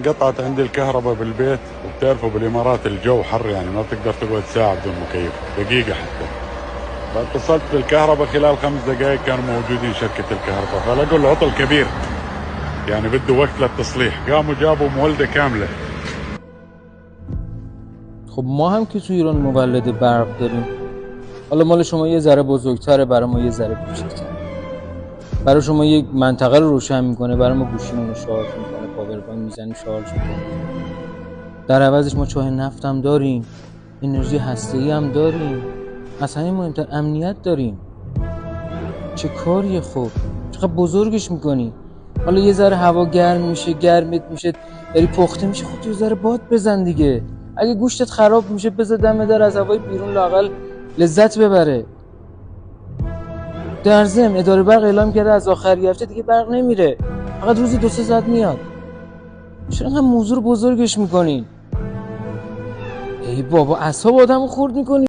قطعت عندي الكهرباء بالبيت، وبتعرفوا بالامارات الجو حر، يعني ما بتقدر تقعد ساعه بدون مكيف، دقيقه حتى. فاتصلت بالكهرباء، خلال 5 دقائق كانوا موجودين شركه الكهرباء، فلقوا العطل كبير يعني بده وقت للتصليح، قاموا جابوا مولده كامله. خب ما هم که تو ایران مولد برق داریم، حالا مال شما یه ذره بزرگتره، برای ما یه ذره کوچیک‌تره. برای شما یک منطقه رو روشن میکنه، برای ما گوشیمون رو شارژ میکنه، پاور بانک میزنیم شارژ میکنه. در عوضش ما چاه نفت هم داریم، انرژی هسته‌ای هم داریم، از همه مهمتر امنیت داریم. چه کاریه خب؟ چقدر بزرگش میکنی؟ حالا یه ذره هوا گرم میشه، گرمت میشه، داری پخته میشه، خب یه ذره باد بزن دیگه. اگه گوشتت خراب میشه بذار دم در، از هوای بیرون لااقل لذت ببره. در ضمن اداره برق اعلام کرده از آخر هفته دیگه برق نمیره، فقط روزی 2-3 ساعت میاد. چرا اینقدر موضوع رو بزرگش میکنین؟ ای بابا اعصاب آدمو خورد میکنی.